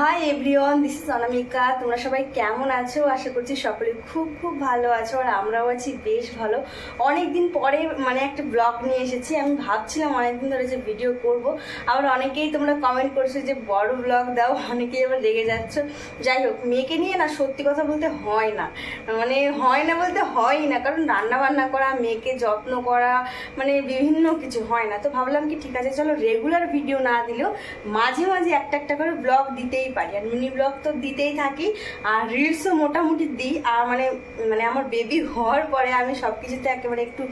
Hi everyone, this is অনামিকা। তোমরা সবাই কেমন আছো? আশা করছি সকলে খুব খুব ভালো আছো, আর আমরাও আছি বেশ ভালো। অনেকদিন পরে একটা ব্লগ নিয়ে এসেছি। আমি ভাবছিলাম অনেকদিন ধরে যে ভিডিও করব, আবার অনেকেই তোমরা কমেন্ট করছো যে বড় ব্লগ দাও, অনেকেই আবার রেগে যাচ্ছ। যাই হোক, মেয়েকে নিয়ে না সত্যি কথা বলতে হয় না, বলতে হয়ই না, কারণ রান্না বান্না করা, মেয়েকে যত্ন করা, বিভিন্ন কিছু হয় না। তো ভাবলাম কি ঠিক আছে, চলো রেগুলার ভিডিও না দিলেও মাঝে মাঝে একটা একটা করে ব্লগ দিতেই পারি, আর মিনি ব্লগ তো দিতেই থাকি, আর রিলসও মোটামুটি দিই। আর আমার বেবি হওয়ার পরে আমি সব কিছুতে একেবারে একটু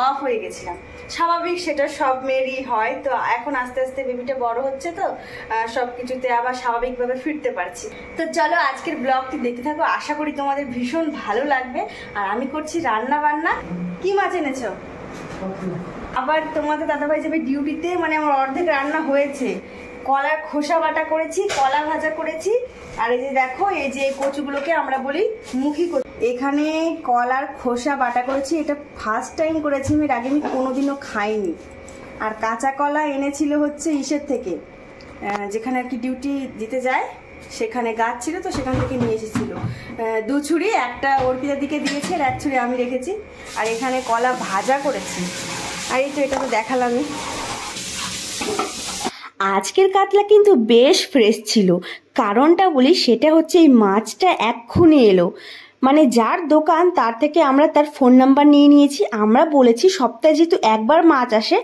অফ হয়ে গেছিলাম, স্বাভাবিক, সেটা সব মেয়েরই হয়। তো এখন আস্তে আস্তে বেবিটা বড় হচ্ছে, তো সব কিছুতে আবার স্বাভাবিকভাবে ফিরতে পারছি। তো চলো আজকের ব্লগটি দেখতে থাকো, আশা করি তোমাদের ভীষণ ভালো লাগবে। আর আমি করছি রান্না বান্না। কি মাছ এনেছো? আবার তোমাদের দাদাভাই যাবে ডিউটিতে, আমার অর্ধেক রান্না হয়েছে। কলার খোসা বাটা করেছি, কলা ভাজা করেছি, আর এই যে দেখো, এই যে কচুগুলোকে আমরা বলি মুখী কচু। এখানে কলার খোসা বাটা করেছি, এটা ফার্স্ট টাইম করেছি, এর আগে আমি কোনোদিনও খাইনি। আর কাঁচা কলা এনেছিল হচ্ছে ইসের থেকে, যেখানে আর কি ডিউটি দিতে যায়, সেখানে গাছ ছিল, তো সেখান থেকে নিয়ে এসেছিল 2 ছুরি, একটা অর্পিতার দিকে দিয়েছে, আর 1 ছুরি আমি রেখেছি। আর এখানে কলা ভাজা করেছি, আর এই তো এটা তো দেখালামই। আজকের কাতলা কিন্তু বেশ ফ্রেশ ছিল। কারণটা বলি, সেটা হচ্ছে এই মাছটা এক্ষুনি এলো, যার দোকান তার থেকে আমরা তার ফোন নাম্বার নিয়ে নিয়েছি। আমরা বলেছি সপ্তাহে যেহেতু একবার মাছ আসে,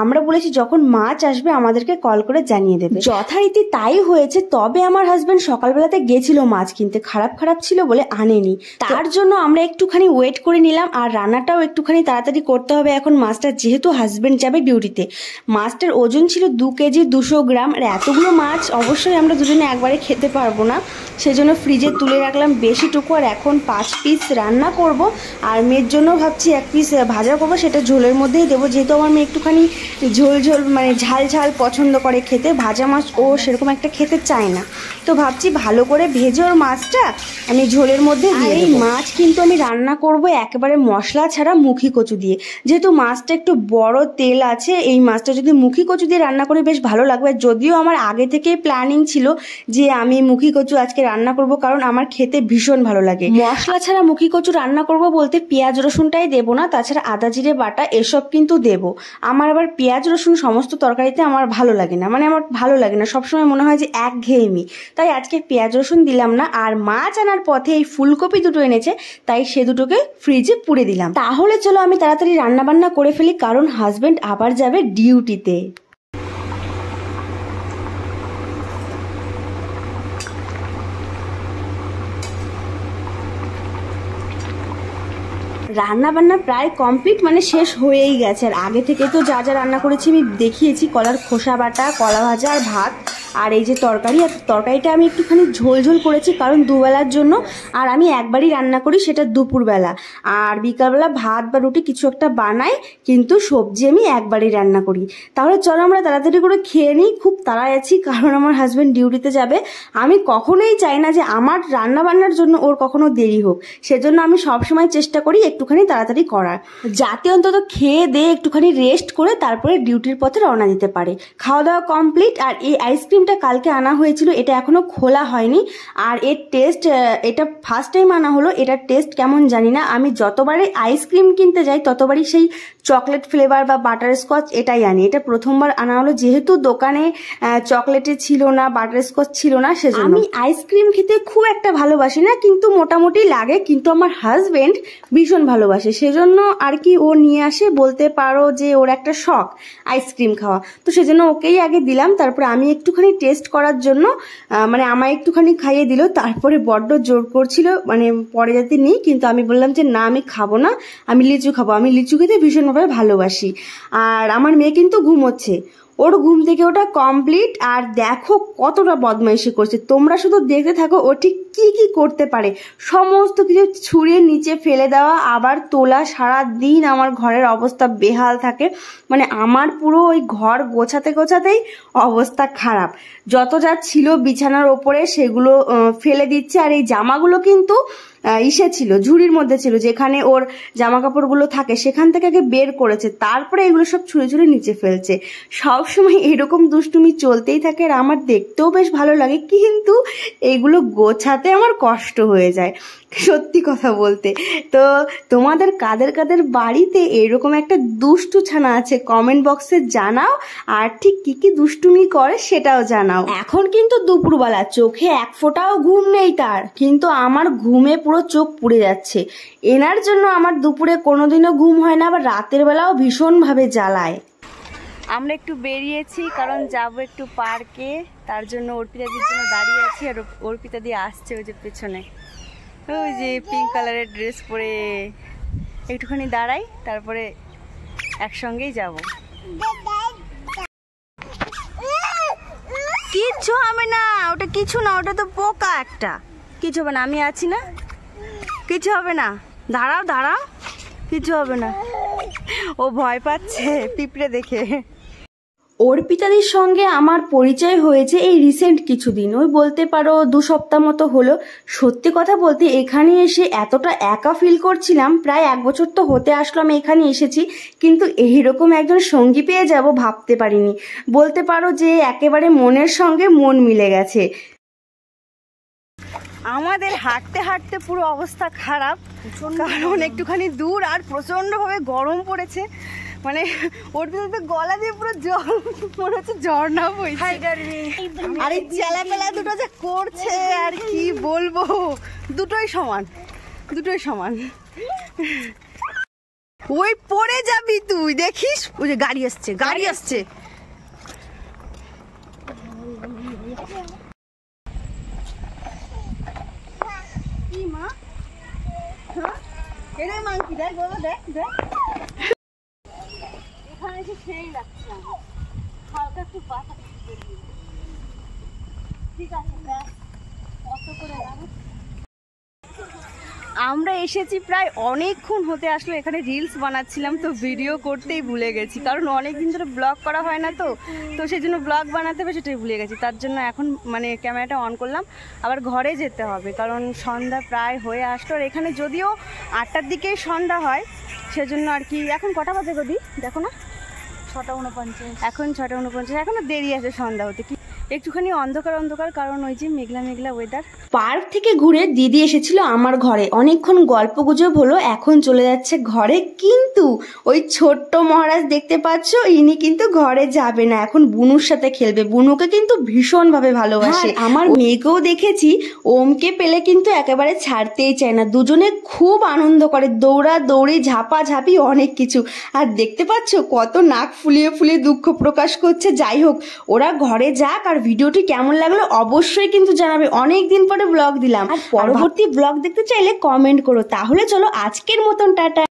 আমরা বলেছি যখন মাছ আসবে আমাদেরকে কল করে জানিয়ে দেবে। যথারীতি তাই হয়েছে। তবে আমার হাজবেন্ড সকালবেলাতে গেছিল মাছ কিনতে, খারাপ ছিল বলে আনেনি, তার জন্য আমরা একটুখানি ওয়েট করে নিলাম। আর রান্নাটাও একটুখানি তাড়াতাড়ি করতে হবে এখন, মাছটা যেহেতু হাজবেন্ড যাবে ডিউটিতে। মাছটার ওজন ছিল 2 কেজি 200 গ্রাম, আর এতগুলো মাছ অবশ্যই আমরা দুজনে একবারে খেতে পারবো না, সেজন্য ফ্রিজে তুলে রাখলাম বেশিটুকু। আর এখন 5 পিস রান্না করব, আর মেয়ের জন্য ভাবছি 1 পিস ভাজা করব, সেটা ঝোলের মধ্যেই দেবো, যেহেতু আমার মেয়ে একটুখানি ঝোল ঝাল পছন্দ করে খেতে। ভাজা মাছ ও সেরকম একটা খেতে চায় না, তো ভাবছি ভালো করে ভেজে ওর মাছটা আমি ঝোলের মধ্যে দিয়ে দেব। এই মাছ কিন্তু আমি রান্না করব একেবারে মশলা ছাড়া মুখী কচু দিয়ে, যেহেতু মাছটা একটু বড় তেল আছে। এই মাছটা যদি মুখী কচু দিয়ে রান্না করি বেশ ভালো লাগবে। যদিও আমার আগে থেকে প্ল্যানিং ছিল যে আমি মুখী কচু আজকে রান্না করব, কারণ আমার খেতে ভীষণ ভালো লাগে। মশলা ছাড়া মুখী কচু রান্না করব বলতে পেঁয়াজ রসুনটাই দেবো না, তাছাড়া আদা জিরে বাটা এসব কিন্তু দেবো। আমার আবার পেঁয়াজ রসুন সমস্ত তরকারিতে আমার ভালো লাগে না, আমার ভালো লাগে না, সবসময় মনে হয় যে একঘেয়েমি, তাই আজকে পেঁয়াজ রসুন দিলাম না। আর মাছ আনার পথে এই ফুলকপি দুটো এনেছে, তাই সে দুটোকে ফ্রিজে পুড়ে দিলাম। তাহলে চলো আমি তাড়াতাড়ি রান্না বান্না করে ফেলি, কারণ হাজবেন্ড আবার যাবে ডিউটিতে। রান্না বান্না প্রায় কমপ্লিট, শেষ হয়েই গেছে। আর আগে থেকে তো যা যা রান্না করেছি আমি দেখিয়েছি, কলার খোসা বাটা, কলা ভাজা আর ভাত, আর এই যে তরকারি। আর তরকারিটা আমি একটুখানি ঝোল করেছি, কারণ দুবেলার জন্য, আর আমি একবারই রান্না করি, সেটা দুপুরবেলা। আর বিকালবেলা ভাত বা রুটি কিছু একটা বানাই, কিন্তু সবজি আমি একবারই রান্না করি। তাহলে চলো আমরা তাড়াতাড়ি করে খেয়ে নিই, খুব তাড়ায় আছি, কারণ আমার হাজবেন্ড ডিউটিতে যাবে। আমি কখনোই চাই না যে আমার রান্না বান্নার জন্য ওর কখনো দেরি হোক, সেজন্য আমি সবসময় চেষ্টা করি একটুখানি তাড়াতাড়ি করার, যাতে অন্তত খেয়ে দিয়ে একটুখানি রেস্ট করে তারপরে ডিউটির পথে রওনা দিতে পারে। খাওয়া দাওয়া কমপ্লিট। আর এই আইসক্রিমটা কালকে আনা হয়েছিল, এটা এখনো খোলা হয়নি। আর এর টেস্ট, এটা ফার্স্ট টাইম আনা হলো, এটার টেস্ট কেমন জানি না। আমি যতবারই আইসক্রিম কিনতে যাই ততবারই সেই চকলেট ফ্লেভার বা বাটার স্কচ এটাই আনি। এটা প্রথমবার আনা হলো, যেহেতু দোকানে চকলেটে ছিল না, বাটার স্কচ ছিল না, সেজন্য। আমি আইসক্রিম খেতে খুব একটা ভালোবাসি না, কিন্তু মোটামুটি লাগে। কিন্তু আমার হাজবেন্ড ভীষণ ভালোবাসে, সেজন্য আর কি ও নিয়ে আসে, বলতে পারো যে ওর একটা শখ আইসক্রিম খাওয়া। তো সেজন্য ওকেই আগে দিলাম, তারপরে আমি একটুখানি টেস্ট করার জন্য আমায় একটুখানি খাইয়ে দিল। তারপরে বড্ড জোর করছিল পরে যাতে নিই, কিন্তু আমি বললাম যে না, আমি খাবো না, আমি লিচু খাবো। আমি লিচু খেতে ভীষণভাবে ভালোবাসি। আর আমার মেয়ে কিন্তু ঘুমোচ্ছে, ওর ঘুম থেকে ওটা কমপ্লিট। আর দেখো কতটা বদমাইশি করছে, তোমরা শুধু দেখতে থাকো ও ঠিক কি কি করতে পারে। সমস্ত কিছু ছুঁড়ে নিচে ফেলে দেওয়া, আবার তোলা। সারা দিন আমার ঘরের অবস্থা বেহাল থাকে, আমার পুরো ওই ঘর গোছাতেই অবস্থা খারাপ। যত যা ছিল বিছানার ওপরে সেগুলো ফেলে দিচ্ছে। আর এই জামাগুলো কিন্তু ইসে ছিল, ঝুড়ির মধ্যে ছিল, যেখানে ওর জামা কাপড়গুলো থাকে সেখান থেকে আগে বের করেছে, তারপরে এগুলো সব ছুঁড়ে ছুঁড়ে নিচে ফেলছে। সবসময় এরকম দুষ্টুমি চলতেই থাকে আর আমার দেখতেও বেশ ভালো লাগে, কিন্তু এগুলো গোছাতে আমার কষ্ট হয়ে যায় সত্যি কথা বলতে। তো তোমাদের কাদের কাদের বাড়িতে এরকম একটা দুষ্টু ছানা আছে কমেন্ট বক্সে জানাও, আর ঠিক কি কি দুষ্টুমি করে সেটাও জানাও। এখন কিন্তু দুপুরবেলা, চোখে এক ফোঁটাও ঘুম নেই তার, কিন্তু আমার ঘুমে পুরো চোখ পুড়ে যাচ্ছে। এনার জন্য আমার দুপুরে কোনোদিনও ঘুম হয় না, আবার রাতের বেলাও ভীষণভাবে জ্বালায়। আমরা একটু বেরিয়েছি কারণ যাব একটু পার্কে, তার জন্য অর্পিতাদির জন্য দাঁড়িয়ে আছি, আর অর্পিতাদি আসছে ওই যে পেছনে, ওই যে পিঙ্ক কালারের ড্রেস পরে। একটুখানি দাঁড়াই, তারপরে একসঙ্গেই যাব। কিচ্ছু হবে না, ওটা কিছু না, ওটা তো পোকা একটা, কিছু হবে না, আমি আছি না, কিছু হবে না, দাঁড়াও দাঁড়াও, কিছু হবে না। ও ভয় পাচ্ছে পিঁপড়ে দেখে। অর্পিতাদির সঙ্গে আমার পরিচয় হয়েছে এই রিসেন্ট কিছুদিন, ওই বলতে পারো 2 সপ্তাহ মতো হলো। সত্যি কথা বলতে এখানে এসে এতটা একা ফিল করছিলাম, প্রায় 1 বছর তো হতে আসলো আমি এখানে এসেছি, কিন্তু এইরকম একজন সঙ্গী পেয়ে যাব ভাবতে পারিনি। বলতে পারো যে একেবারে মনের সঙ্গে মন মিলে গেছে। আমাদের হাঁটতে হাঁটতে পুরো অবস্থা খারাপ, কারণ একটুখানি দূর আর প্রচণ্ডভাবে গরম পড়েছে, মানে ওর ভিতরে গলা দিয়ে পুরো জল মনে হচ্ছে ঝর্ণা বইছে। আর এই চেলাপেলা দুটো যে করছে আর কি বলবো, দুটোই সমান, দুটোই সমান। ওই পড়ে যাবি তুই, দেখিস ওই যে গাড়ি আসছে, গাড়ি আসছে। কি মা, এরে মাংকি দেখ বাবা, দেখ দেখ, এখানে এসে সেই লাগছে আমার, হালকা একটু পাতা ঠিক আছে, কত করে লাগে। আমরা এসেছি প্রায় অনেকক্ষণ হতে আসলো, এখানে রিলস বানাচ্ছিলাম তো ভিডিও করতেই ভুলে গেছি, কারণ অনেকদিন ধরে ব্লগ করা হয় না, তো সেই জন্য ব্লগ বানাতে হবে সেটাই ভুলে গেছি। তার জন্য এখন মানে ক্যামেরাটা অন করলাম, আবার ঘরে যেতে হবে কারণ সন্ধ্যা প্রায় হয়ে আসলো। আর এখানে যদিও 8টার দিকেই সন্ধ্যা হয়, সেজন্য আর কি। এখন কটা বাজে গদি দেখো না, 6:49, এখন 6:49, এখনো দেরি আছে সন্ধ্যা হতে, কি একটুখানি অন্ধকার অন্ধকার, কারণ ওই যে মেঘলা মেঘলা ওয়েদার। পার্ক থেকে ঘুরে দিদি এসেছিল আমার ঘরে, অনেকক্ষণ গল্প গুজব হলো, এখন চলে যাচ্ছে ঘরে। কিন্তু ওই ছোট্ট মহারাজ দেখতে পাচ্ছ, ইনি কিন্তু ঘরে যাবে না, এখন বুনুর সাথে খেলবে। বুনুকে কিন্তু ভীষণ ভাবে ভালোবাসে, আমার মেয়েকেও দেখেছি, ওমকে পেলে কিন্তু একেবারে ছাড়তেই চায় না, দুজনে খুব আনন্দ করে, দৌড়া দৌড়ি ঝাপাঝাপি অনেক কিছু। আর দেখতে পাচ্ছ কত নাক ফুলিয়ে ফুলিয়ে দুঃখ প্রকাশ করছে। যাই হোক, ওরা ঘরে যাক। আর ভিডিওটি কেমন লাগলো অবশ্যই কিন্তু জানাবে, অনেকদিন পরে ব্লগ দিলাম, আর পরবর্তী ব্লগ দেখতে চাইলে কমেন্ট করো। তাহলে চলো আজকের মতন টাটা।